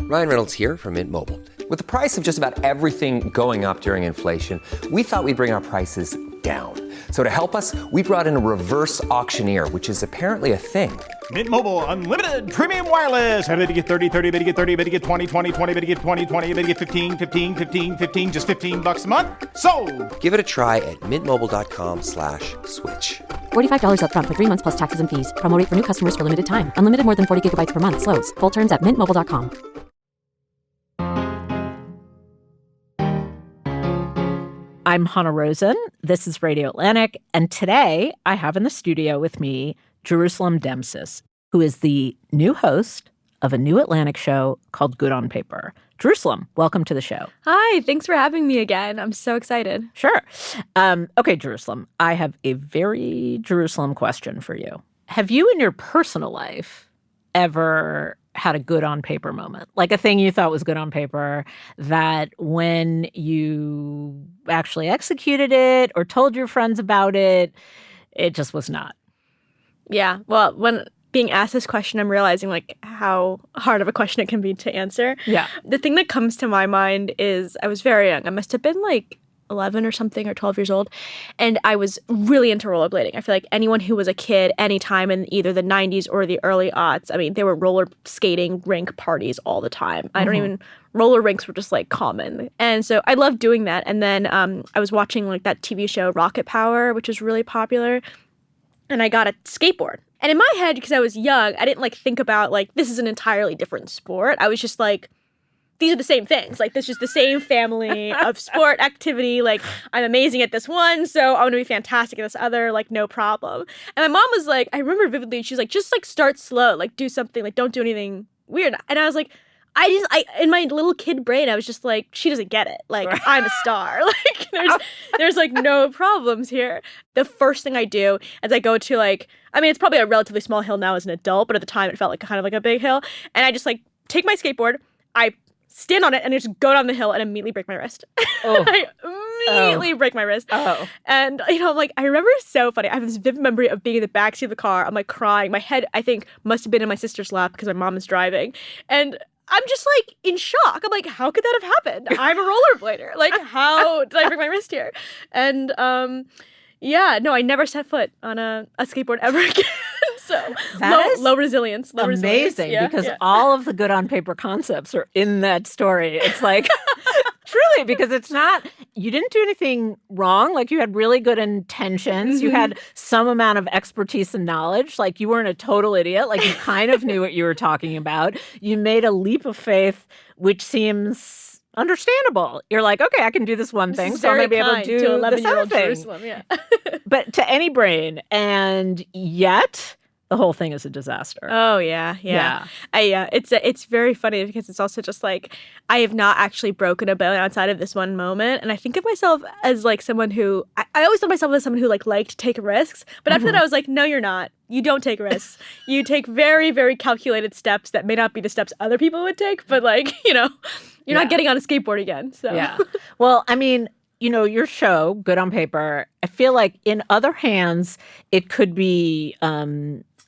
Ryan Reynolds here from Mint Mobile. With the price of just about everything going up during inflation, we thought we'd bring our prices down. So to help us, we brought in a reverse auctioneer, which is apparently a thing. Mint Mobile Unlimited Premium Wireless. How to get 30, 30, bit to get 30, bit to get 20, 20, 20, bit to get 20, 20, bit to get 15, 15, 15, 15, just $15 a month? Sold! Give it a try at mintmobile.com/switch. $45 up front for 3 months plus taxes and fees. Promo rate for new customers for limited time. Unlimited more than 40 gigabytes per month. Slows full terms at mintmobile.com. I'm Hannah Rosen. This is Radio Atlantic. And today I have in the studio with me Jerusalem Demsis, who is the new host of a new Atlantic show called Good on Paper. Jerusalem, welcome to the show. Hi, thanks for having me again. I'm so excited. Sure. Okay, Jerusalem, I have a very Jerusalem question for you. Have you in your personal life ever had a good on paper moment? Like a thing you thought was good on paper that when you actually executed it or told your friends about it, it just was not? Yeah, well, when being asked this question, I'm realizing like how hard of a question it can be to answer. Yeah. The thing that comes to my mind is I was very young. I must have been like 11 or something or 12 years old. And I was really into rollerblading. I feel like anyone who was a kid anytime in either the 90s or the early aughts, I mean, there were roller skating rink parties all the time. I don't even, roller rinks were just like common. And so I loved doing that. And then I was watching like that TV show Rocket Power, which was really popular. And I got a skateboard. And in my head, because I was young, I didn't like think about like, this is an entirely different sport. I was just like, these are the same things. Like, this is the same family of sport activity. Like, I'm amazing at this one, so I'm going to be fantastic at this other. Like, no problem. And my mom was like, I remember vividly, she's like, just, like, start slow. Like, do something. Like, don't do anything weird. And I was like, in my little kid brain, I was just like, she doesn't get it. Like, I'm a star. Like, there's like, no problems here. The first thing I do is I go to, like, I mean, it's probably a relatively small hill now as an adult, but at the time, it felt like kind of like a big hill. And I just, like, take my skateboard, I stand on it and I just go down the hill and immediately break my wrist. Oh. I immediately break my wrist. Oh. And, you know, like, I remember so funny. I have this vivid memory of being in the backseat of the car. I'm, like, crying. My head, I think, must have been in my sister's lap because my mom is driving. And I'm just, like, in shock. I'm like, how could that have happened? I'm a rollerblader. Like, how did I break my wrist here? And, yeah, no, I never set foot on a skateboard ever again. So low resilience. Amazing, yeah, because all of the good on paper concepts are in that story. It's like, truly, because it's not, you didn't do anything wrong. Like, you had really good intentions. You had some amount of expertise and knowledge. Like, you weren't a total idiot. Like, you kind of knew what you were talking about. You made a leap of faith, which seems understandable. You're like, okay, I can do this one thing, so I'm going to be able to do this other thing. Jerusalem, yeah. But to any brain, and yet the whole thing is a disaster. Oh, yeah. It's very funny because it's also just like, I have not actually broken a bone outside of this one moment. And I think of myself as like someone who, I always thought of myself as someone who like liked to take risks. But after that, I was like, no, you're not. You don't take risks. You take very, very calculated steps that may not be the steps other people would take. But like, you know, you're not getting on a skateboard again. So yeah. Well, I mean, you know, your show, Good on Paper, I feel like in other hands, it could be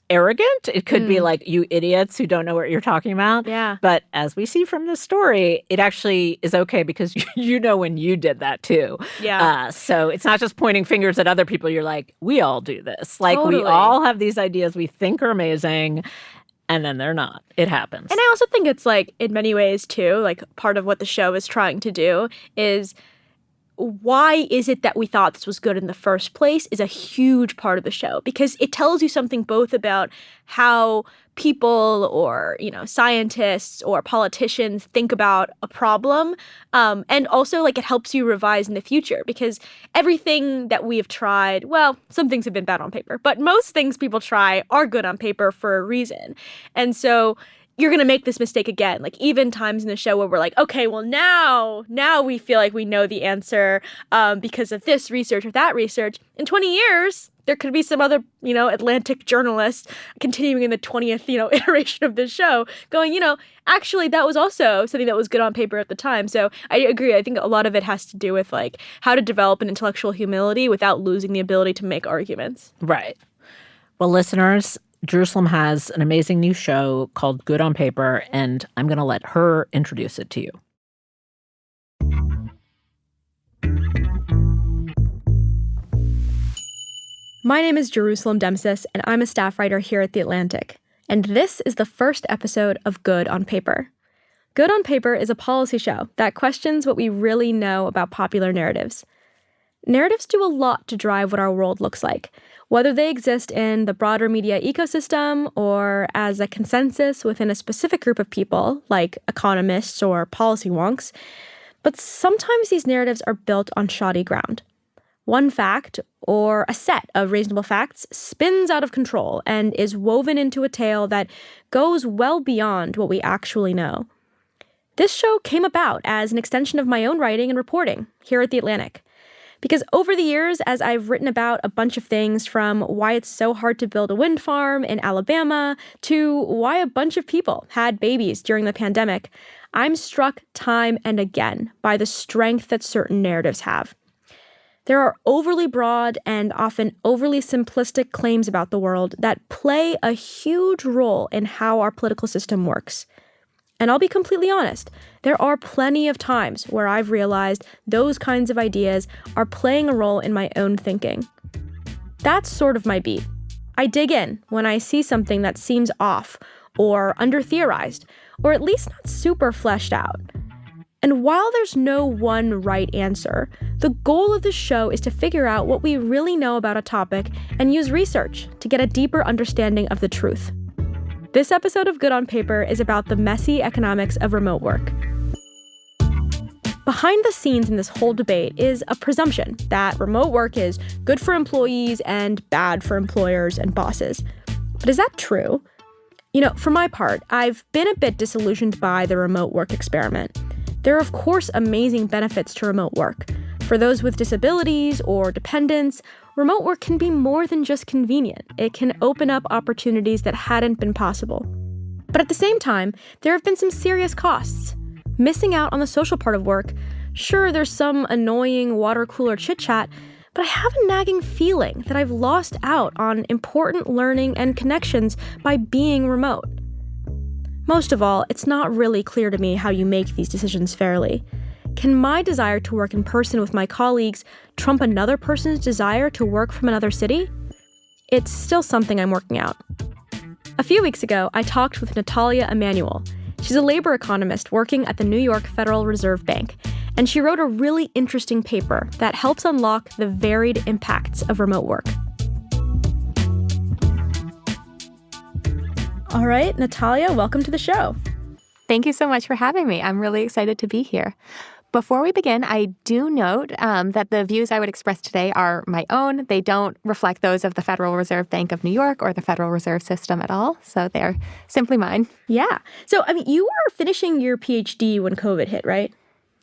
arrogant. It could be like, you idiots who don't know what you're talking about. Yeah. But as we see from this story, it actually is okay because you know when you did that too. Yeah. So it's not just pointing fingers at other people. You're like, we all do this. Like, Totally. we all have these ideas we think are amazing. And then they're not. It happens. And I also think it's like, in many ways too, like part of what the show is trying to do is, why is it that we thought this was good in the first place is a huge part of the show, because it tells you something both about how people or, you know, scientists or politicians think about a problem, and also like it helps you revise in the future, because everything that we have tried, well, some things have been bad on paper, but most things people try are good on paper for a reason. And so you're going to make this mistake again. Like, even times in the show where we're like, okay, well, now we feel like we know the answer because of this research or that research. In 20 years, there could be some other, you know, Atlantic journalist continuing in the 20th, you know, iteration of this show going, you know, actually, that was also something that was good on paper at the time. So I agree. I think a lot of it has to do with, like, how to develop an intellectual humility without losing the ability to make arguments. Right. Well, listeners, Jerusalem has an amazing new show called Good on Paper, and I'm going to let her introduce it to you. My name is Jerusalem Demsis, and I'm a staff writer here at The Atlantic. And this is the first episode of Good on Paper. Good on Paper is a policy show that questions what we really know about popular narratives. Narratives do a lot to drive what our world looks like, whether they exist in the broader media ecosystem or as a consensus within a specific group of people, like economists or policy wonks. But sometimes these narratives are built on shoddy ground. One fact, or a set of reasonable facts, spins out of control and is woven into a tale that goes well beyond what we actually know. This show came about as an extension of my own writing and reporting here at The Atlantic. Because over the years, as I've written about a bunch of things from why it's so hard to build a wind farm in Alabama to why a bunch of people had babies during the pandemic, I'm struck time and again by the strength that certain narratives have. There are overly broad and often overly simplistic claims about the world that play a huge role in how our political system works. And I'll be completely honest, there are plenty of times where I've realized those kinds of ideas are playing a role in my own thinking. That's sort of my beat. I dig in when I see something that seems off, or under-theorized, or at least not super fleshed out. And while there's no one right answer, the goal of the show is to figure out what we really know about a topic and use research to get a deeper understanding of the truth. This episode of Good on Paper is about the messy economics of remote work. Behind the scenes in this whole debate is a presumption that remote work is good for employees and bad for employers and bosses. But is that true? For my part, I've been a bit disillusioned by the remote work experiment. There are, of course, amazing benefits to remote work. For those with disabilities or dependents, remote work can be more than just convenient. It can open up opportunities that hadn't been possible. But at the same time, there have been some serious costs. Missing out on the social part of work, sure, there's some annoying water cooler chit-chat, but I have a nagging feeling that I've lost out on important learning and connections by being remote. Most of all, it's not really clear to me how you make these decisions fairly. Can my desire to work in person with my colleagues trump another person's desire to work from another city? It's still something I'm working out. A few weeks ago, I talked with Natalia Emanuel. She's a labor economist working at the New York Federal Reserve Bank, and she wrote a really interesting paper that helps unlock the varied impacts of remote work. All right, Natalia, welcome to the show. Thank you so much for having me. I'm really excited to be here. Before we begin, I do note that the views I would express today are my own. They don't reflect those of the Federal Reserve Bank of New York or the Federal Reserve System at all. So they're simply mine. Yeah. So, you were finishing your PhD when COVID hit, right?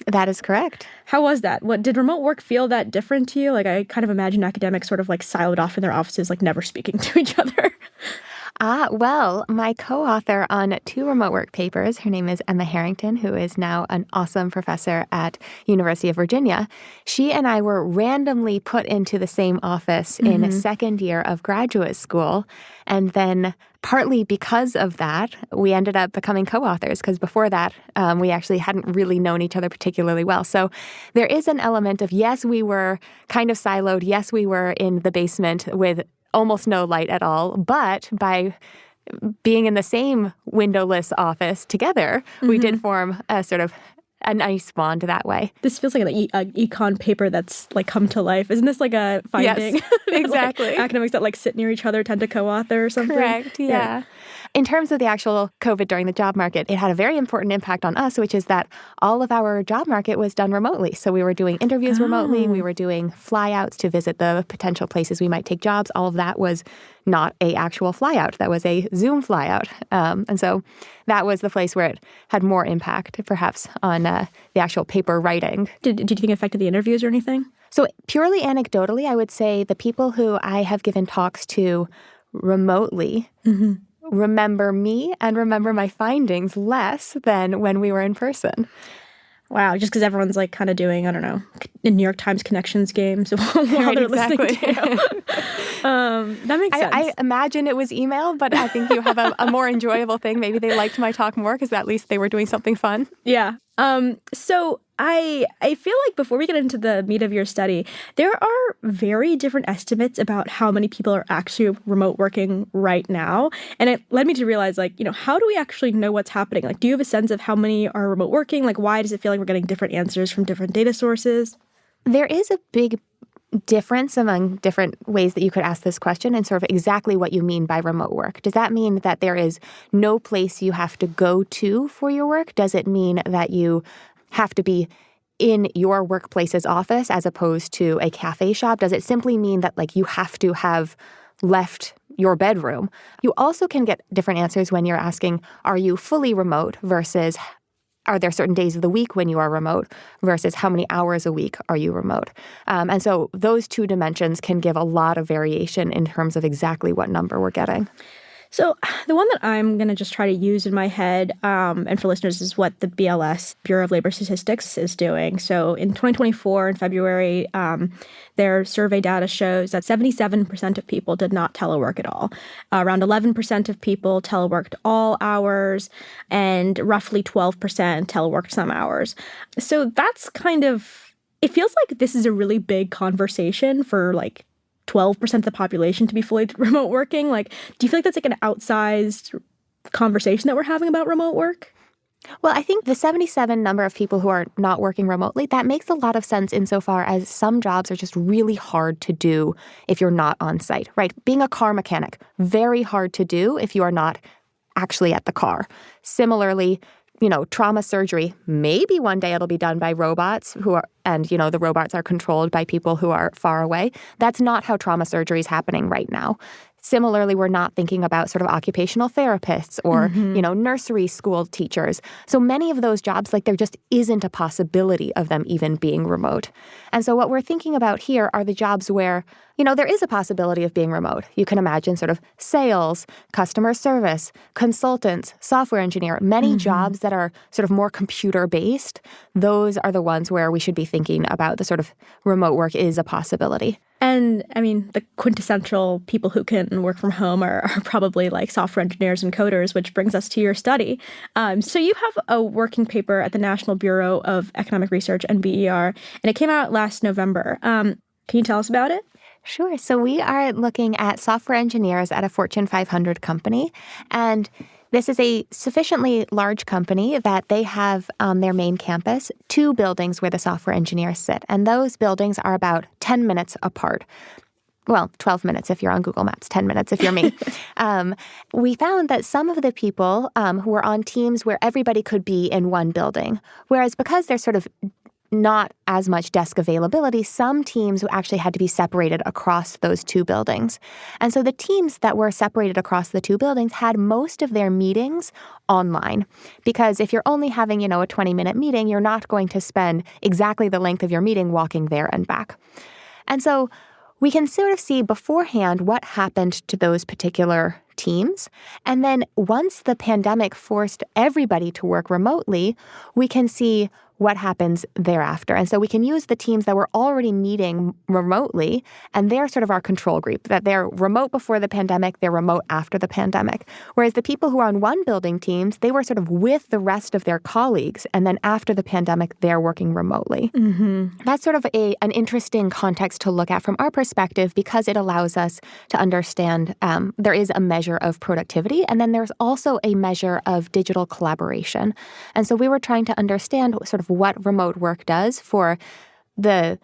That is correct. How was that? Did remote work feel that different to you? I kind of imagine academics sort of siloed off in their offices, never speaking to each other. Well, my co-author on 2 remote work papers, her name is Emma Harrington, who is now an awesome professor at University of Virginia. She and I were randomly put into the same office in a second year of graduate school. And then partly because of that, we ended up becoming co-authors, because before that, we actually hadn't really known each other particularly well. So there is an element of, yes, we were kind of siloed. Yes, we were in the basement with almost no light at all. But by being in the same windowless office together, we did form a sort of a nice bond that way. This feels like an econ paper that's come to life. Isn't this a finding? Yes, exactly. Academics that sit near each other tend to co-author or something? Correct, yeah. In terms of the actual COVID during the job market, it had a very important impact on us, which is that all of our job market was done remotely. So we were doing interviews remotely. We were doing flyouts to visit the potential places we might take jobs. All of that was not a actual flyout. That was a Zoom flyout. And so that was the place where it had more impact, perhaps, on the actual paper writing. Did you think it affected the interviews or anything? So purely anecdotally, I would say the people who I have given talks to remotely remember me and remember my findings less than when we were in person. Wow, just because everyone's like kind of doing, I don't know, in New York Times connections games while they're listening to you. That makes sense. I imagine it was email, but I think you have a more enjoyable thing. Maybe they liked my talk more because at least they were doing something fun. Yeah. So I feel like before we get into the meat of your study, there are very different estimates about how many people are actually remote working right now. And it led me to realize, like, how do we actually know what's happening? Like, do you have a sense of how many are remote working? Like, why does it feel like we're getting different answers from different data sources? There is a big difference among different ways that you could ask this question and sort of exactly what you mean by remote work. Does that mean that there is no place you have to go to for your work? Does it mean that you have to be in your workplace's office as opposed to a cafe shop? Does it simply mean that, like, you have to have left your bedroom? You also can get different answers when you're asking, are you fully remote versus are there certain days of the week when you are remote versus how many hours a week are you remote? And so those two dimensions can give a lot of variation in terms of exactly what number we're getting. So the one that I'm going to just try to use in my head, and for listeners, is what the BLS, Bureau of Labor Statistics, is doing. So in 2024, in February, their survey data shows that 77% of people did not telework at all. Around 11% of people teleworked all hours, and roughly 12% teleworked some hours. So that's kind of, it feels like this is a really big conversation for, like, 12% of the population to be fully remote working. Like, do you feel like that's like an outsized conversation that we're having about remote work? Well, I think the 77 number of people who are not working remotely, that makes a lot of sense insofar as some jobs are just really hard to do if you're not on site, right? Being a car mechanic, very hard to do if you are not actually at the car. Similarly, trauma surgery, maybe one day it'll be done by robots and the robots are controlled by people who are far away. That's not how trauma surgery is happening right now. Similarly, we're not thinking about sort of occupational therapists or, nursery school teachers. So many of those jobs, like, there just isn't a possibility of them even being remote. And so what we're thinking about here are the jobs where, there is a possibility of being remote. You can imagine sort of sales, customer service, consultants, software engineer, many jobs that are sort of more computer-based. Those are the ones where we should be thinking about the sort of remote work is a possibility. And I mean, the quintessential people who can work from home are probably like software engineers and coders, which brings us to your study. So you have a working paper at the National Bureau of Economic Research, NBER, and it came out last November. Can you tell us about it? Sure. So we are looking at software engineers at a Fortune 500 company, and this is a sufficiently large company that they have on their main campus 2 buildings where the software engineers sit. And those buildings are about 10 minutes apart. Well, 12 minutes if you're on Google Maps, 10 minutes if you're me. We found that some of the people who were on teams where everybody could be in one building, whereas because they're sort of not as much desk availability, some teams actually had to be separated across those 2 buildings. And so the teams that were separated across the 2 buildings had most of their meetings online. Because if you're only having, a 20-minute meeting, you're not going to spend exactly the length of your meeting walking there and back. And so we can sort of see beforehand what happened to those particular teams. And then once the pandemic forced everybody to work remotely, we can see what happens thereafter. And so we can use the teams that were already meeting remotely, and they're sort of our control group, that they're remote before the pandemic, they're remote after the pandemic. Whereas the people who are on one building teams, they were sort of with the rest of their colleagues, and then after the pandemic, they're working remotely. That's sort of an interesting context to look at from our perspective because it allows us to understand there is a measure of productivity, and then there's also a measure of digital collaboration. And so we were trying to understand sort of what remote work does for the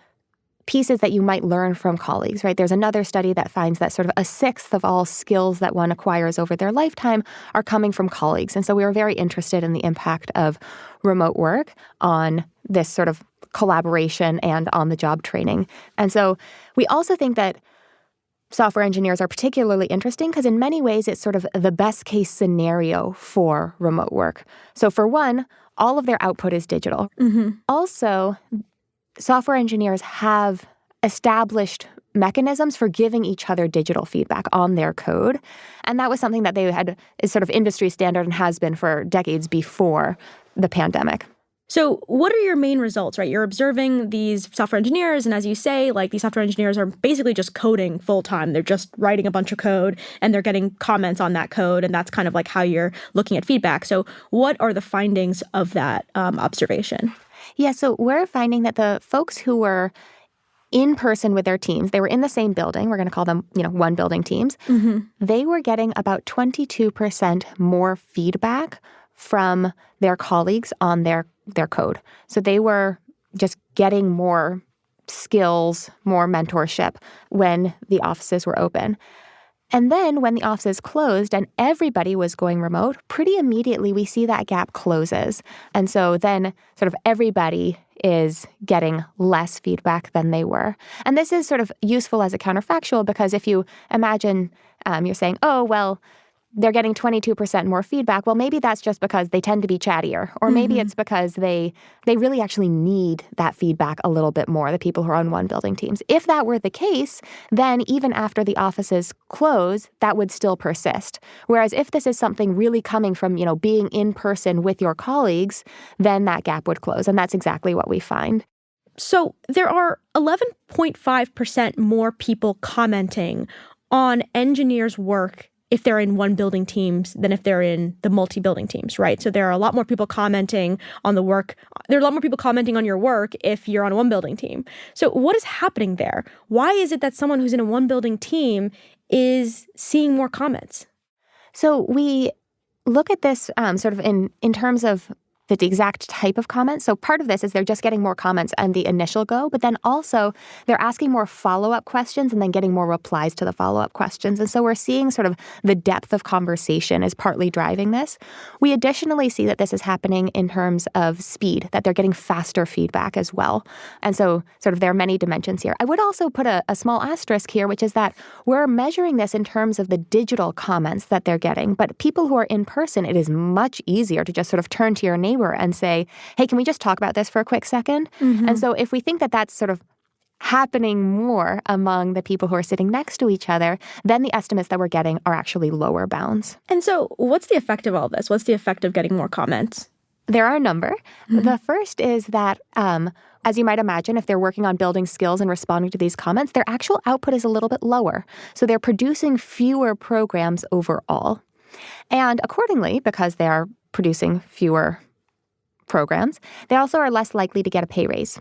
pieces that you might learn from colleagues, right? There's another study that finds that sort of 1/6 of all skills that one acquires over their lifetime are coming from colleagues. And so we were very interested in the impact of remote work on this sort of collaboration and on-the-job training. And so we also think that software engineers are particularly interesting because in many ways it's sort of the best case scenario for remote work. So for one, all of their output is digital. Also, software engineers have established mechanisms for giving each other digital feedback on their code. And that was something that they had is sort of industry standard and has been for decades before the pandemic. So what are your main results, right? You're observing these software engineers, and as you say, like these software engineers are basically just coding full time. They're just writing a bunch of code and they're getting comments on that code, and that's kind of like how you're looking at feedback. So what are the findings of that observation? Yeah, so we're finding that the folks who were in person with their teams, they were in the same building, we're going to call them, one building teams, they were getting about 22% more feedback from their colleagues on their code. So they were just getting more skills, more mentorship when the offices were open. And then when the offices closed and everybody was going remote, pretty immediately we see that gap closes. And so then sort of everybody is getting less feedback than they were. And this is sort of useful as a counterfactual because if you imagine you're saying, oh, well, they're getting 22% more feedback. Well, maybe that's just because they tend to be chattier. Or maybe it's because they really actually need that feedback a little bit more, the people who are on one building teams. If that were the case, then even after the offices close, that would still persist. Whereas if this is something really coming from, being in person with your colleagues, then that gap would close. And that's exactly what we find. So there are 11.5% more people commenting on engineers' work if they're in one building teams than if they're in the multi-building teams, right? So there are a lot more people commenting on the work. There are a lot more people commenting on your work if you're on a one building team. So what is happening there? Why is it that someone who's in a one building team is seeing more comments? So we look at this sort of in terms of the exact type of comments. So part of this is they're just getting more comments on the initial go, but then also they're asking more follow-up questions and then getting more replies to the follow-up questions. And so we're seeing sort of the depth of conversation is partly driving this. We additionally see that this is happening in terms of speed, that they're getting faster feedback as well. And so sort of there are many dimensions here. I would also put a small asterisk here, which is that we're measuring this in terms of the digital comments that they're getting. But people who are in person, it is much easier to just sort of turn to your neighbor and say, hey, can we just talk about this for a quick second? And so if we think that that's sort of happening more among the people who are sitting next to each other, then the estimates that we're getting are actually lower bounds. And so what's the effect of all this? What's the effect of getting more comments? There are a number. The first is that, as you might imagine, if they're working on building skills and responding to these comments, their actual output is a little bit lower. So they're producing fewer programs overall. And accordingly, because they are producing fewer programs, they also are less likely to get a pay raise.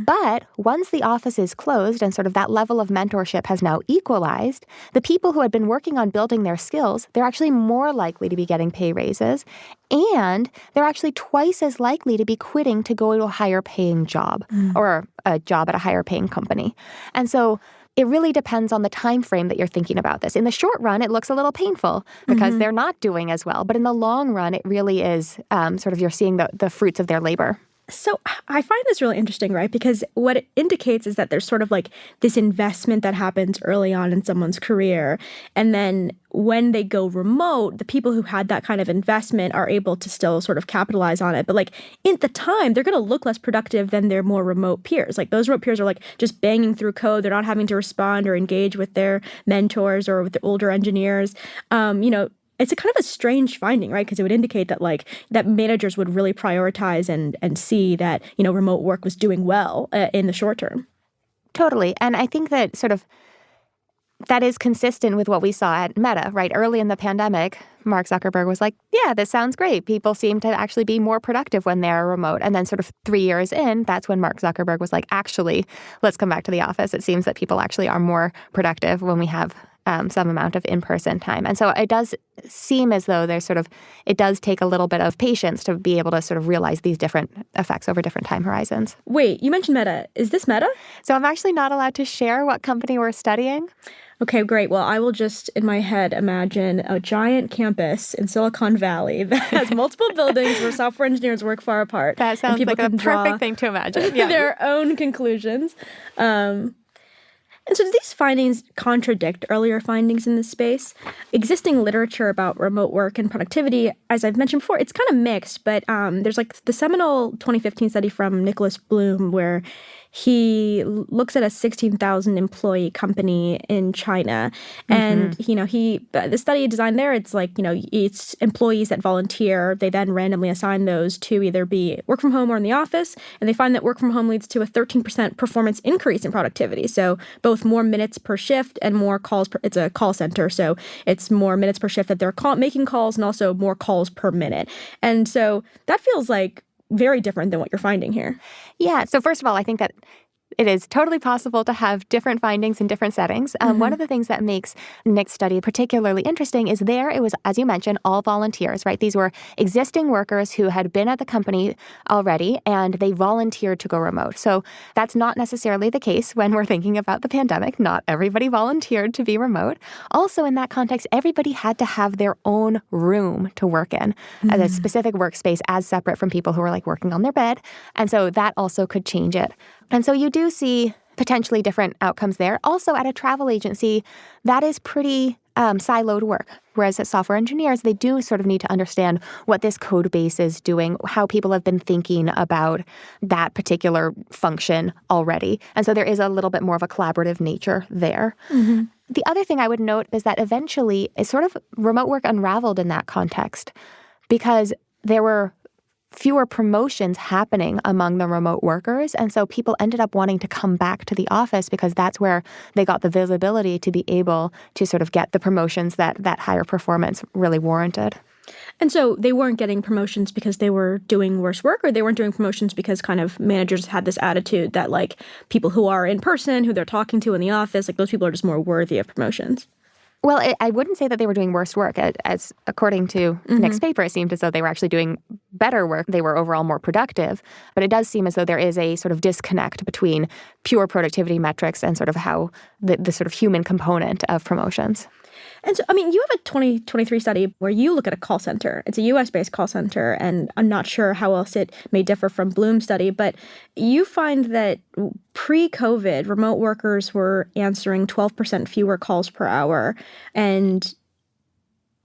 But once the office is closed and sort of that level of mentorship has now equalized, the people who had been working on building their skills, they're actually more likely to be getting pay raises, and they're actually twice as likely to be quitting to go to a higher paying job or a job at a higher paying company. And so it really depends on the time frame that you're thinking about this. In the short run, it looks a little painful because they're not doing as well. But in the long run, it really is sort of you're seeing the fruits of their labor. So I find this really interesting, right? Because what it indicates is that there's sort of like this investment that happens early on in someone's career. And then when they go remote, the people who had that kind of investment are able to still sort of capitalize on it. But like at the time, they're going to look less productive than their more remote peers. Like those remote peers are like just banging through code. They're not having to respond or engage with their mentors or with the older engineers. It's a kind of a strange finding, right? Because it would indicate that like that managers would really prioritize and see that, remote work was doing well in the short term. Totally. And I think that sort of that is consistent with what we saw at Meta, right? Early in the pandemic, Mark Zuckerberg was like, yeah, this sounds great. People seem to actually be more productive when they're remote. And then sort of 3 years in, that's when Mark Zuckerberg was like, actually, let's come back to the office. It seems that people actually are more productive when we have some amount of in-person time. And so it does seem as though it does take a little bit of patience to be able to sort of realize these different effects over different time horizons. Wait, you mentioned Meta. Is this Meta? So I'm actually not allowed to share what company we're studying. Okay, great. Well, I will just, in my head, imagine a giant campus in Silicon Valley that has multiple buildings where software engineers work far apart. That sounds like a perfect thing to imagine. Yeah. Their own conclusions. And so do these findings contradict earlier findings in this space? Existing literature about remote work and productivity, as I've mentioned before, it's kind of mixed, but there's like the seminal 2015 study from Nicholas Bloom where he looks at a 16,000 employee company in China. And, the study design there, it's like, it's employees that volunteer. They then randomly assign those to either be work from home or in the office. And they find that work from home leads to a 13% performance increase in productivity. So both more minutes per shift and more calls it's a call center. So it's more minutes per shift that they're making calls and also more calls per minute. And so that feels like very different than what you're finding here. Yeah. So first of all, I think that it is totally possible to have different findings in different settings. One of the things that makes Nick's study particularly interesting is it was, as you mentioned, all volunteers, right? These were existing workers who had been at the company already, and they volunteered to go remote. So that's not necessarily the case when we're thinking about the pandemic. Not everybody volunteered to be remote. Also, in that context, everybody had to have their own room to work in, as a specific workspace as separate from people who were like working on their bed. And so that also could change it. And so you do see potentially different outcomes there. Also, at a travel agency, that is pretty siloed work. Whereas as software engineers, they do sort of need to understand what this code base is doing, how people have been thinking about that particular function already. And so there is a little bit more of a collaborative nature there. The other thing I would note is that eventually, sort of remote work unraveled in that context because there were fewer promotions happening among the remote workers. And so people ended up wanting to come back to the office because that's where they got the visibility to be able to sort of get the promotions that higher performance really warranted. And so they weren't getting promotions because they were doing worse work, or they weren't doing promotions because kind of managers had this attitude that like people who are in person, who they're talking to in the office, like those people are just more worthy of promotions. Well, I wouldn't say that they were doing worse work. As according to Nick's paper, it seemed as though they were actually doing better work. They were overall more productive. But it does seem as though there is a sort of disconnect between pure productivity metrics and sort of how the sort of human component of promotions. And so, I mean, you have a 2023 study where you look at a call center. It's a U.S.-based call center, and I'm not sure how else it may differ from Bloom's study, but you find that pre-COVID, remote workers were answering 12% fewer calls per hour, and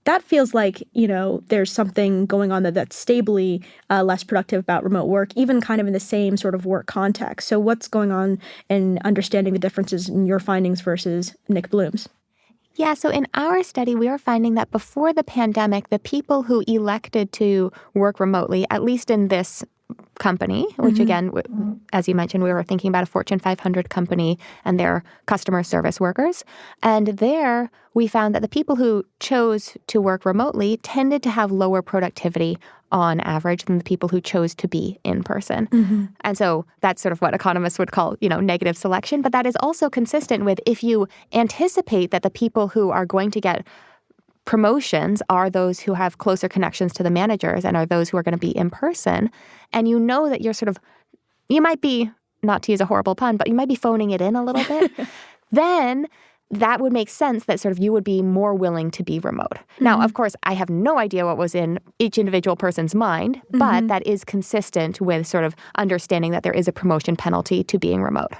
that feels like, there's something going on that's stably less productive about remote work, even kind of in the same sort of work context. So what's going on in understanding the differences in your findings versus Nick Bloom's? Yeah, so in our study, we are finding that before the pandemic, the people who elected to work remotely, at least in this company, which again, as you mentioned, we were thinking about a Fortune 500 company and their customer service workers. And there we found that the people who chose to work remotely tended to have lower productivity on average than the people who chose to be in person. And so that's sort of what economists would call, negative selection. But that is also consistent with if you anticipate that the people who are going to get promotions are those who have closer connections to the managers and are those who are going to be in person. And you know that you might be, not to use a horrible pun, but you might be phoning it in a little bit. Then that would make sense that sort of you would be more willing to be remote. Now, of course, I have no idea what was in each individual person's mind, but that is consistent with sort of understanding that there is a promotion penalty to being remote.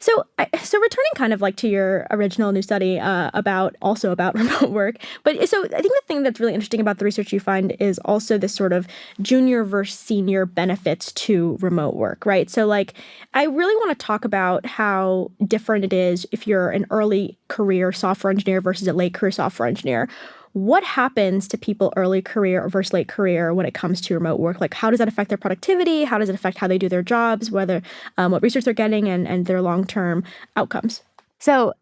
So returning kind of like to your original new study about remote work. But so I think the thing that's really interesting about the research you find is also this sort of junior versus senior benefits to remote work, right? So like I really want to talk about how different it is if you're an early career software engineer versus a late career software engineer. What happens to people early career versus late career when it comes to remote work? Like, how does that affect their productivity? How does it affect how they do their jobs, whether what research they're getting and their long-term outcomes? So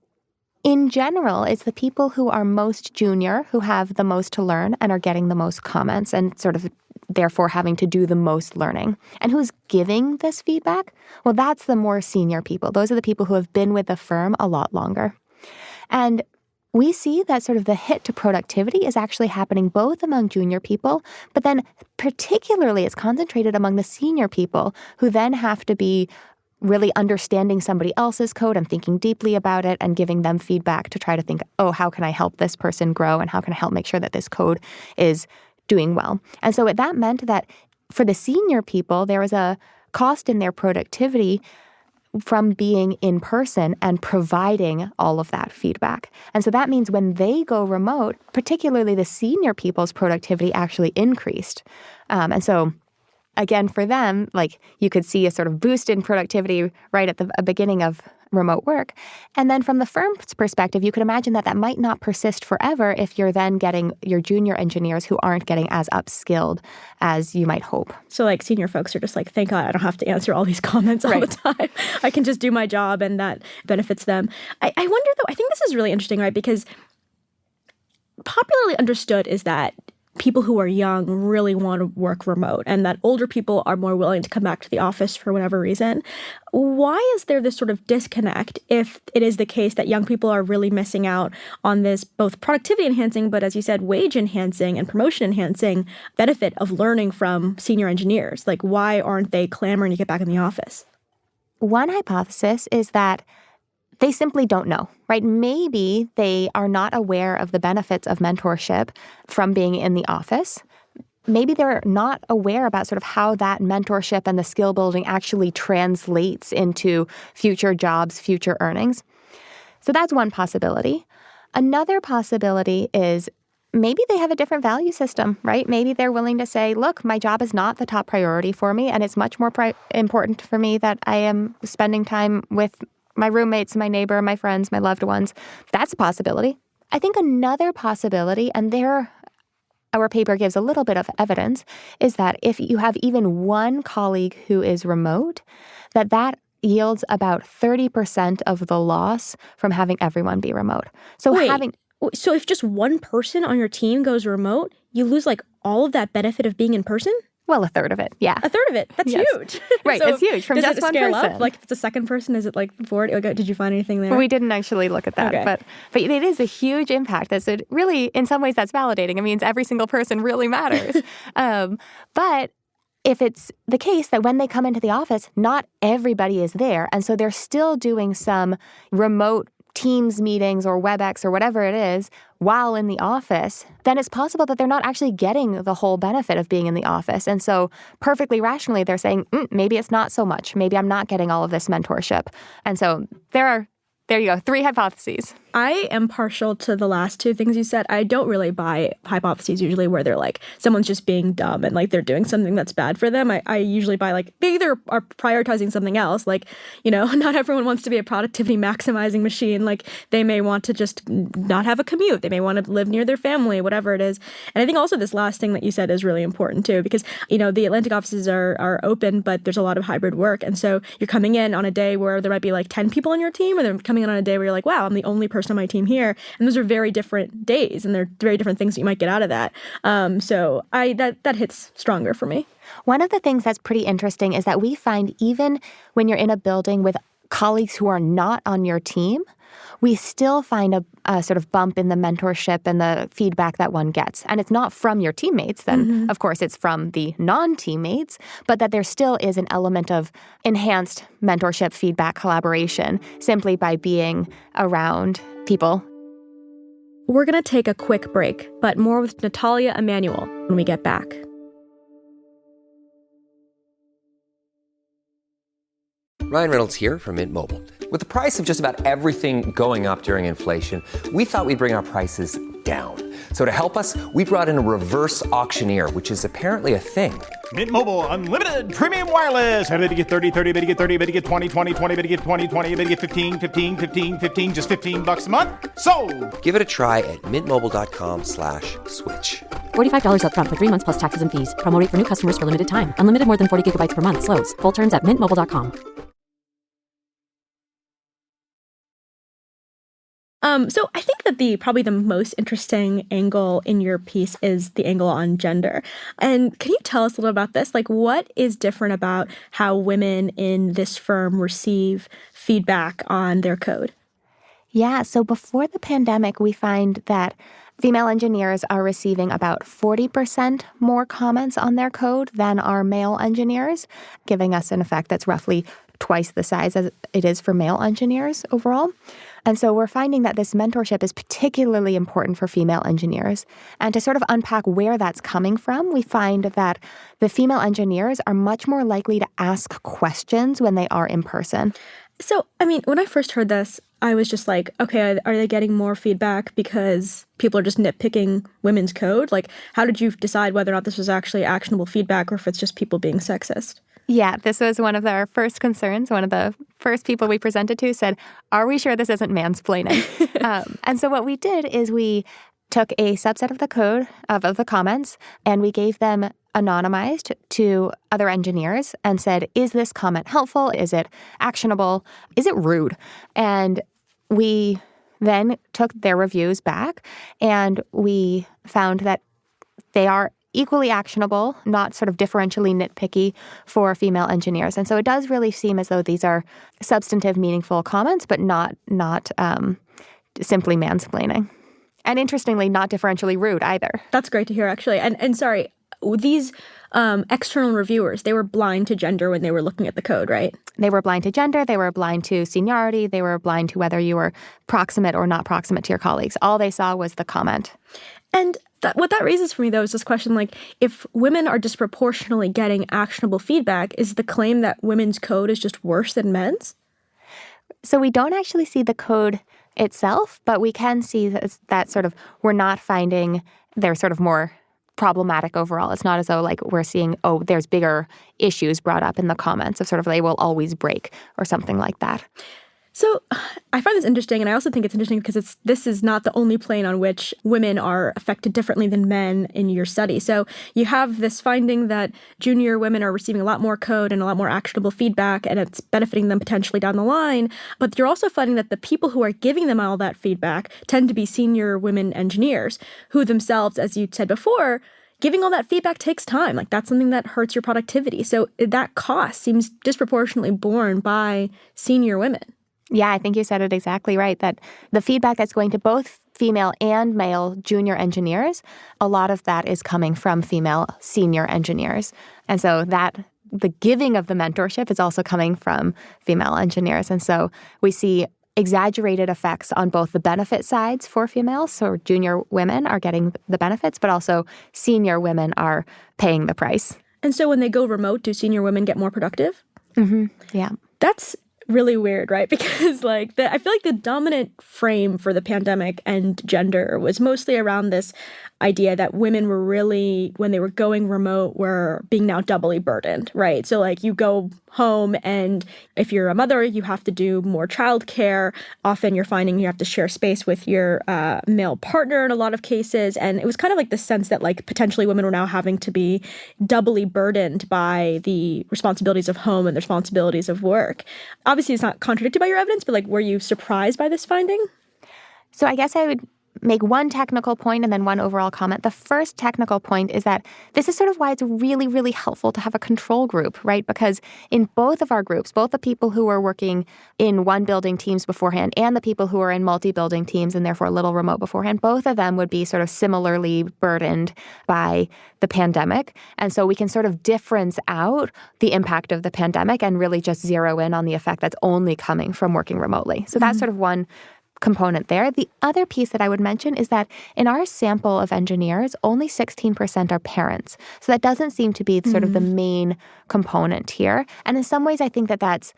in general, it's the people who are most junior who have the most to learn and are getting the most comments and sort of therefore having to do the most learning. And who's giving this feedback? Well, that's the more senior people. Those are the people who have been with the firm a lot longer. And we see that sort of the hit to productivity is actually happening both among junior people, but then particularly it's concentrated among the senior people who then have to be really understanding somebody else's code and thinking deeply about it and giving them feedback to try to think, how can I help this person grow and how can I help make sure that this code is doing well? And so that meant that for the senior people, there was a cost in their productivity from being in person and providing all of that feedback. And so that means when they go remote, particularly the senior people's productivity actually increased. And so again, for them, like you could see a sort of boost in productivity right at the beginning of remote work. And then from the firm's perspective, you could imagine that that might not persist forever if you're then getting your junior engineers who aren't getting as upskilled as you might hope. So like senior folks are just like, thank God I don't have to answer all these comments all the time. I can just do my job and that benefits them. I wonder though, I think this is really interesting, right? Because popularly understood is that people who are young really want to work remote and that older people are more willing to come back to the office for whatever reason. Why is there this sort of disconnect if it is the case that young people are really missing out on this both productivity enhancing, but as you said, wage enhancing and promotion enhancing benefit of learning from senior engineers? Like, why aren't they clamoring to get back in the office? One hypothesis is that they simply don't know, right? Maybe they are not aware of the benefits of mentorship from being in the office. Maybe they're not aware about sort of how that mentorship and the skill building actually translates into future jobs, future earnings. So that's one possibility. Another possibility is maybe they have a different value system, right? Maybe they're willing to say, look, my job is not the top priority for me, and it's much more important for me that I am spending time with my roommates, my neighbor, my friends, my loved ones. That's a possibility. I think another possibility, and there our paper gives a little bit of evidence, is that if you have even one colleague who is remote, that yields about 30% of the loss from having everyone be remote. So So if just one person on your team goes remote, you lose like all of that benefit of being in person? Well, a third of it, yeah. A third of it. That's yes. huge. Right, So it's huge from just one person. Up? Like if it's a second person, is it like 40? Okay, did you find anything there? Well, we didn't actually look at that, Okay. but it is a huge impact. That's really, in some ways, that's validating. It means every single person really matters. But if it's the case that when they come into the office, not everybody is there, and so they're still doing some remote Teams meetings or WebEx or whatever it is while in the office, then it's possible that they're not actually getting the whole benefit of being in the office. And so perfectly rationally, they're saying, maybe it's not so much. Maybe I'm not getting all of this mentorship. And so there you go, 3 hypotheses. I am partial to the last two things you said. I don't really buy hypotheses usually where they're like, someone's just being dumb and like they're doing something that's bad for them. I usually buy like, they either are prioritizing something else. Like, not everyone wants to be a productivity maximizing machine. Like they may want to just not have a commute. They may want to live near their family, whatever it is. And I think also this last thing that you said is really important too, because, the Atlantic offices are open, but there's a lot of hybrid work. And so you're coming in on a day where there might be like 10 people on your team, or they're coming in on a day where you're like, wow, I'm the only person on my team here. And those are very different days, and they're very different things that you might get out of that. So that hits stronger for me. One of the things that's pretty interesting is that we find even when you're in a building with colleagues who are not on your team, we still find a sort of bump in the mentorship and the feedback that one gets. And it's not from your teammates then. Of course, it's from the non-teammates, but that there still is an element of enhanced mentorship, feedback, collaboration simply by being around people. We're going to take a quick break, but more with Natalia Emanuel when we get back. Ryan Reynolds here from Mint Mobile. With the price of just about everything going up during inflation, we thought we'd bring our prices down. So to help us, we brought in a reverse auctioneer, which is apparently a thing. Mint Mobile Unlimited Premium Wireless. How to get 30, 30, how to get 30, how to get 20, 20, 20, how to get 20, 20, how to get 15, 15, 15, 15, just $15 a month? Sold! Give it a try at mintmobile.com/switch. $45 up front for 3 months plus taxes and fees. Promo rate for new customers for limited time. Unlimited more than 40 gigabytes per month. Slows full terms at mintmobile.com. So I think that probably the most interesting angle in your piece is the angle on gender. And can you tell us a little about this? Like, what is different about how women in this firm receive feedback on their code? Yeah, so before the pandemic, we find that female engineers are receiving about 40% more comments on their code than our male engineers, giving us an effect that's roughly twice the size as it is for male engineers overall. And so we're finding that this mentorship is particularly important for female engineers. And to sort of unpack where that's coming from, we find that the female engineers are much more likely to ask questions when they are in person. So, I mean, when I first heard this, I was just like, okay, are they getting more feedback because people are just nitpicking women's code? Like, how did you decide whether or not this was actually actionable feedback or if it's just people being sexist? Yeah, this was one of our first concerns. One of the first people we presented to said, are we sure this isn't mansplaining? And so what we did is we took a subset of the code, of the comments, and we gave them anonymized to other engineers and said, is this comment helpful? Is it actionable? Is it rude? And we then took their reviews back and we found that they are equally actionable, not sort of differentially nitpicky for female engineers. And so it does really seem as though these are substantive, meaningful comments, but not simply mansplaining. And interestingly, not differentially rude either. That's great to hear, actually. And sorry, these external reviewers, they were blind to gender when they were looking at the code, right? They were blind to gender. They were blind to seniority. They were blind to whether you were proximate or not proximate to your colleagues. All they saw was the comment. And what that raises for me, though, is this question, like, if women are disproportionately getting actionable feedback, is the claim that women's code is just worse than men's? So we don't actually see the code itself, but we can see that sort of we're not finding they're sort of more problematic overall. It's not as though like we're seeing, oh, there's bigger issues brought up in the comments of sort of they will always break or something like that. So I find this interesting, and I also think it's interesting because this is not the only plane on which women are affected differently than men in your study. So you have this finding that junior women are receiving a lot more code and a lot more actionable feedback, and it's benefiting them potentially down the line. But you're also finding that the people who are giving them all that feedback tend to be senior women engineers who themselves, as you said before, giving all that feedback takes time. Like, that's something that hurts your productivity. So that cost seems disproportionately borne by senior women. Yeah, I think you said it exactly right, that the feedback that's going to both female and male junior engineers, a lot of that is coming from female senior engineers. And so that the giving of the mentorship is also coming from female engineers. And so we see exaggerated effects on both the benefit sides for females, so junior women are getting the benefits, but also senior women are paying the price. And so when they go remote, do senior women get more productive? Mm-hmm. Yeah. That's really weird, right? Because I feel like the dominant frame for the pandemic and gender was mostly around this idea that women were really, when they were going remote, were being now doubly burdened, right? So like you go home and if you're a mother, you have to do more childcare. Often you're finding you have to share space with your male partner in a lot of cases. And it was kind of like the sense that like potentially women were now having to be doubly burdened by the responsibilities of home and the responsibilities of work. Obviously, it's not contradicted by your evidence, but like, were you surprised by this finding? So I guess I would make one technical point and then one overall comment. The first technical point is that this is sort of why it's really, really helpful to have a control group, right? Because in both of our groups, both the people who were working in one building teams beforehand and the people who are in multi-building teams and therefore a little remote beforehand, both of them would be sort of similarly burdened by the pandemic. And so we can sort of difference out the impact of the pandemic and really just zero in on the effect that's only coming from working remotely. So that's sort of one component there. The other piece that I would mention is that in our sample of engineers, only 16% are parents. So that doesn't seem to be sort of the main component here. And in some ways, I think that that's,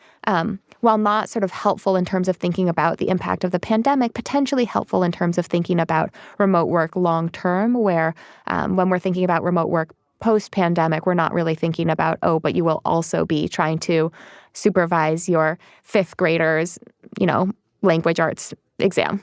while not sort of helpful in terms of thinking about the impact of the pandemic, potentially helpful in terms of thinking about remote work long term, where when we're thinking about remote work post-pandemic, we're not really thinking about, oh, but you will also be trying to supervise your fifth graders, language arts exam.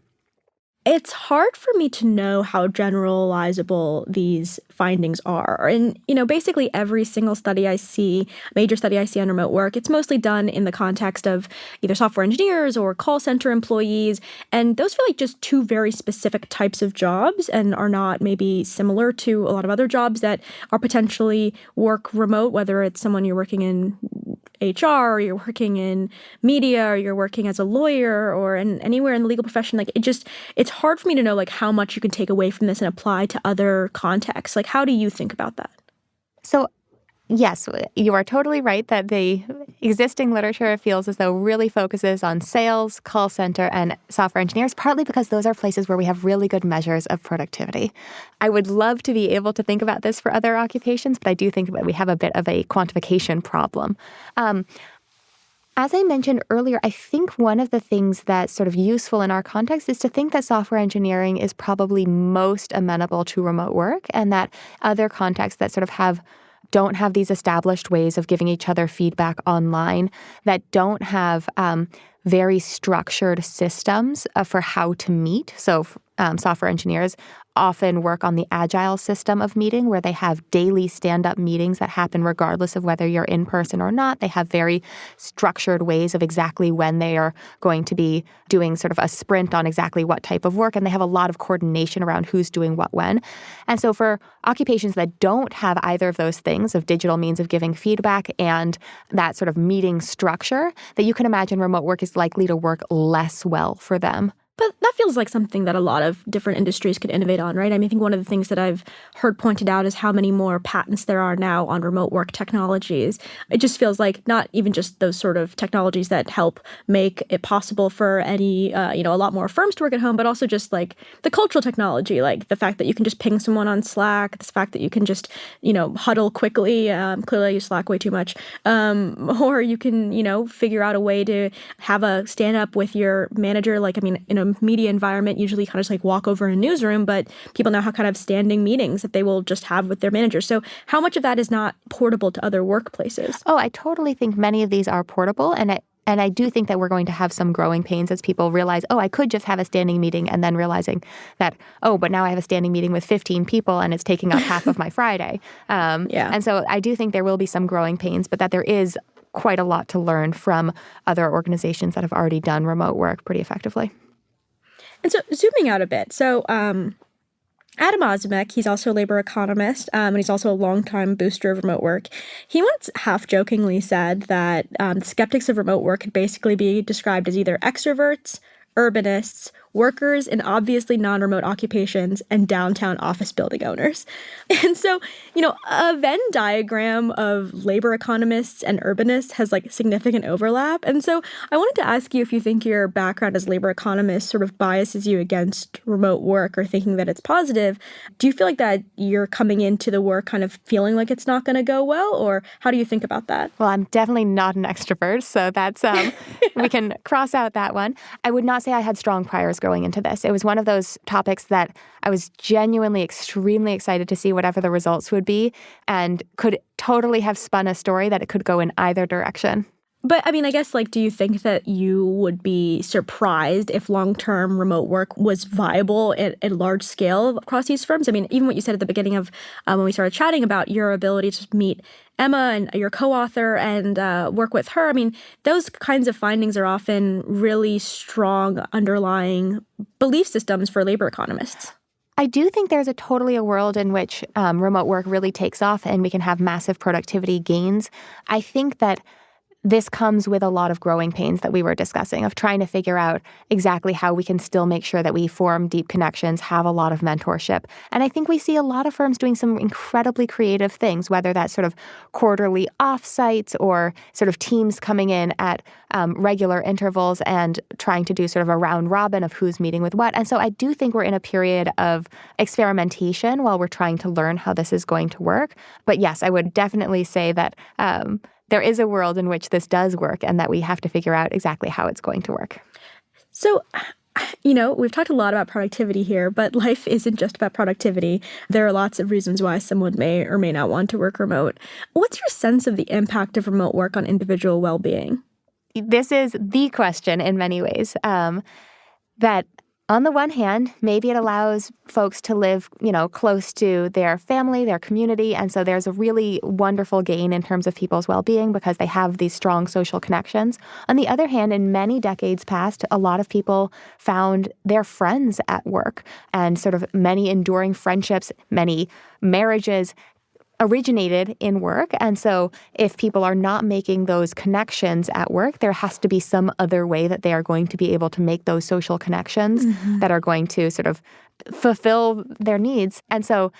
It's hard for me to know how generalizable these findings are. And, basically every single study I see, major study I see on remote work, it's mostly done in the context of either software engineers or call center employees. And those feel like just two very specific types of jobs and are not maybe similar to a lot of other jobs that are potentially work remote, whether it's someone you're working in HR or you're working in media or you're working as a lawyer or anywhere in the legal profession. Like it's hard for me to know like how much you can take away from this and apply to other contexts. Like, how do you think about that? So yes, you are totally right that existing literature, it feels as though really focuses on sales, call center, and software engineers, partly because those are places where we have really good measures of productivity. I would love to be able to think about this for other occupations, but I do think that we have a bit of a quantification problem. As I mentioned earlier, I think one of the things that's sort of useful in our context is to think that software engineering is probably most amenable to remote work, and that other contexts that sort of don't have these established ways of giving each other feedback online, that don't have very structured systems for how to meet. So software engineers often work on the agile system of meeting, where they have daily stand-up meetings that happen regardless of whether you're in person or not. They have very structured ways of exactly when they are going to be doing sort of a sprint on exactly what type of work, and they have a lot of coordination around who's doing what when. And so for occupations that don't have either of those things, of digital means of giving feedback and that sort of meeting structure, that you can imagine remote work is likely to work less well for them. But that feels like something that a lot of different industries could innovate on, right? I mean, I think one of the things that I've heard pointed out is how many more patents there are now on remote work technologies. It just feels like not even just those sort of technologies that help make it possible for any, a lot more firms to work at home, but also just like the cultural technology, like the fact that you can just ping someone on Slack, the fact that you can just, huddle quickly. Clearly I use Slack way too much. Or you can, figure out a way to have a stand up with your manager, in a media environment, usually kind of just like walk over in a newsroom, but people now have kind of standing meetings that they will just have with their manager. So how much of that is not portable to other workplaces? Oh, I totally think many of these are portable, and I do think that we're going to have some growing pains as people realize, I could just have a standing meeting, and then realizing that, but now I have a standing meeting with 15 people and it's taking up half of my Friday. And so I do think there will be some growing pains, but that there is quite a lot to learn from other organizations that have already done remote work pretty effectively. And so zooming out a bit, Adam Ozimek, he's also a labor economist, and he's also a longtime booster of remote work. He once half-jokingly said that skeptics of remote work could basically be described as either extroverts, urbanists, workers in obviously non-remote occupations, and downtown office building owners. And so, a Venn diagram of labor economists and urbanists has like significant overlap. And so I wanted to ask you if you think your background as labor economist sort of biases you against remote work or thinking that it's positive. Do you feel like that you're coming into the work kind of feeling like it's not going to go well, or how do you think about that? Well, I'm definitely not an extrovert, so that's we can cross out that one. I would not say I had strong priors going into this. It was one of those topics that I was genuinely extremely excited to see whatever the results would be, and could totally have spun a story that it could go in either direction. But I mean, I guess, do you think that you would be surprised if long-term remote work was viable at a large scale across these firms? I mean, even what you said at the beginning of when we started chatting about your ability to meet Emma and your co-author and work with her. I mean, those kinds of findings are often really strong underlying belief systems for labor economists. I do think there's totally a world in which remote work really takes off and we can have massive productivity gains. I think that this comes with a lot of growing pains that we were discussing, of trying to figure out exactly how we can still make sure that we form deep connections, have a lot of mentorship. And I think we see a lot of firms doing some incredibly creative things, whether that's sort of quarterly offsites or sort of teams coming in at regular intervals and trying to do sort of a round robin of who's meeting with what. And so I do think we're in a period of experimentation while we're trying to learn how this is going to work. But yes, I would definitely say that there is a world in which this does work and that we have to figure out exactly how it's going to work. So, we've talked a lot about productivity here, but life isn't just about productivity. There are lots of reasons why someone may or may not want to work remote. What's your sense of the impact of remote work on individual well-being? This is the question in many ways, that on the one hand, maybe it allows folks to live, close to their family, their community. And so there's a really wonderful gain in terms of people's well-being because they have these strong social connections. On the other hand, in many decades past, a lot of people found their friends at work, and sort of many enduring friendships, many marriages originated in work. And so if people are not making those connections at work, there has to be some other way that they are going to be able to make those social connections that are going to sort of fulfill their needs. And so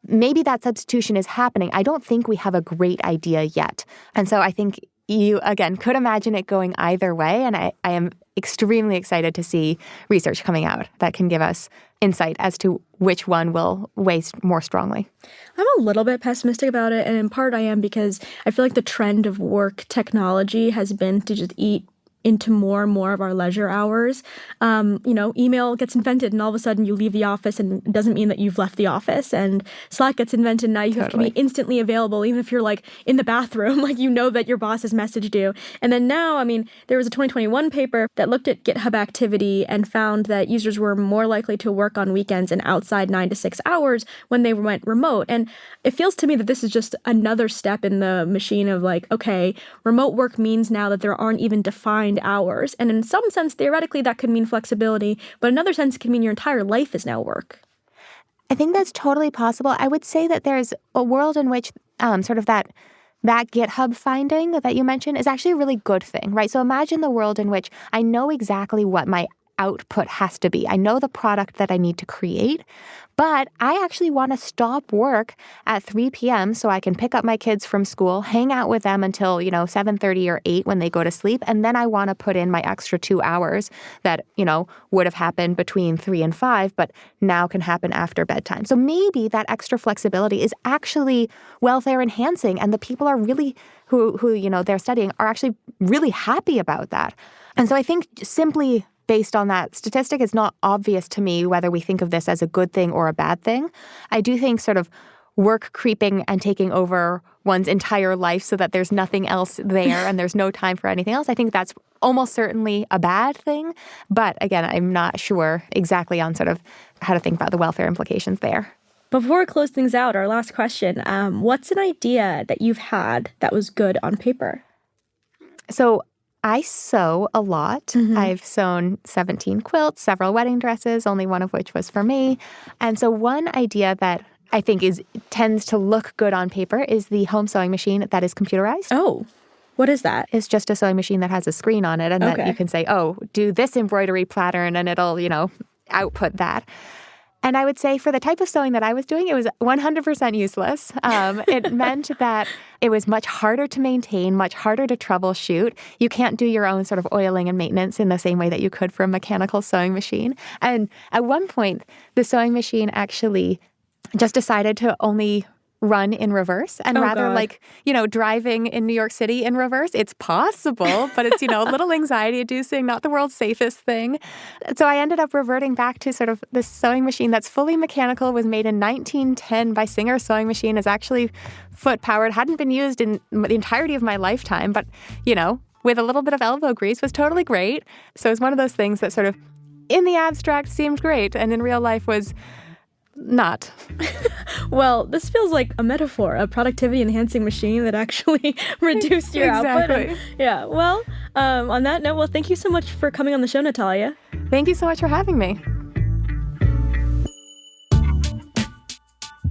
maybe that substitution is happening. I don't think we have a great idea yet. And so I think you, again, could imagine it going either way. And I am extremely excited to see research coming out that can give us insight as to which one will weigh more strongly. I'm a little bit pessimistic about it, and in part I am because I feel like the trend of work technology has been to just eat into more and more of our leisure hours. Email gets invented and all of a sudden you leave the office and it doesn't mean that you've left the office. And Slack gets invented and now you have to be instantly available, even if you're like in the bathroom, like you know that your boss has messaged you. And then now, there was a 2021 paper that looked at GitHub activity and found that users were more likely to work on weekends and outside 9 to 6 hours when they went remote. And it feels to me that this is just another step in the machine of like, okay, remote work means now that there aren't even defined hours. And in some sense, theoretically, that could mean flexibility, but in another sense, it can mean your entire life is now work. I think that's totally possible. I would say that there's a world in which sort of that GitHub finding that you mentioned is actually a really good thing, right? So imagine the world in which I know exactly what my output has to be. I know the product that I need to create, but I actually want to stop work at 3 p.m. so I can pick up my kids from school, hang out with them until, 7:30 or 8 when they go to sleep, and then I want to put in my extra 2 hours that, would have happened between 3 and 5, but now can happen after bedtime. So maybe that extra flexibility is actually welfare enhancing, and the people are really who they're studying are actually really happy about that. And so I think simply based on that statistic, it's not obvious to me whether we think of this as a good thing or a bad thing. I do think sort of work creeping and taking over one's entire life so that there's nothing else there and there's no time for anything else, I think that's almost certainly a bad thing. But again, I'm not sure exactly on sort of how to think about the welfare implications there. Before we close things out, our last question, what's an idea that you've had that was good on paper? So I sew a lot. Mm-hmm. I've sewn 17 quilts, several wedding dresses, only one of which was for me. And so one idea that I think tends to look good on paper is the home sewing machine that is computerized. Oh, what is that? It's just a sewing machine that has a screen on it and that you can say, oh, do this embroidery pattern and it'll, output that. And I would say for the type of sewing that I was doing, it was 100% useless. It meant that it was much harder to maintain, much harder to troubleshoot. You can't do your own sort of oiling and maintenance in the same way that you could for a mechanical sewing machine. And at one point, the sewing machine actually just decided to only run in reverse and like, driving in New York City in reverse. It's possible, but it's, a little anxiety inducing, not the world's safest thing. So I ended up reverting back to sort of this sewing machine that's fully mechanical, was made in 1910 by Singer Sewing Machine, is actually foot powered, hadn't been used in the entirety of my lifetime, but, with a little bit of elbow grease was totally great. So it's one of those things that sort of in the abstract seemed great and in real life was not. Well, this feels like a metaphor, a productivity-enhancing machine that actually reduced your output. And, yeah, well, on that note, thank you so much for coming on the show, Natalia. Thank you so much for having me.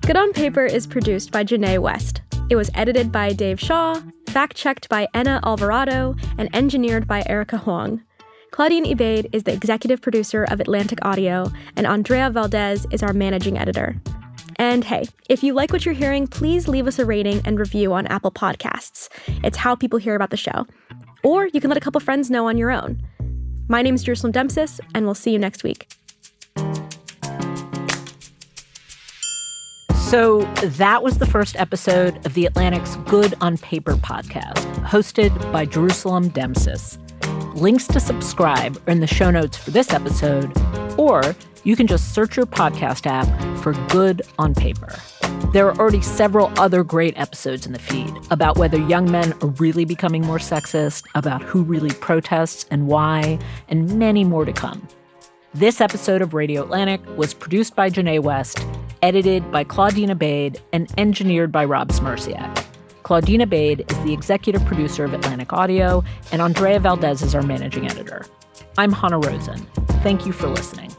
Good on Paper is produced by Janae West. It was edited by Dave Shaw, fact-checked by Enna Alvarado, and engineered by Erica Huang. Claudine Ebaid is the executive producer of Atlantic Audio, and Andrea Valdez is our managing editor. And hey, if you like what you're hearing, please leave us a rating and review on Apple Podcasts. It's how people hear about the show. Or you can let a couple friends know on your own. My name is Jerusalem Dempsis, and we'll see you next week. So that was the first episode of The Atlantic's Good on Paper podcast, hosted by Jerusalem Dempsis. Links to subscribe are in the show notes for this episode, or you can just search your podcast app for Good on Paper. There are already several other great episodes in the feed about whether young men are really becoming more sexist, about who really protests and why, and many more to come. This episode of Radio Atlantic was produced by Janae West, edited by Claudine Ebaid, and engineered by Rob Smerciak. Claudine Ebaid is the executive producer of Atlantic Audio, and Andrea Valdez is our managing editor. I'm Hannah Rosen. Thank you for listening.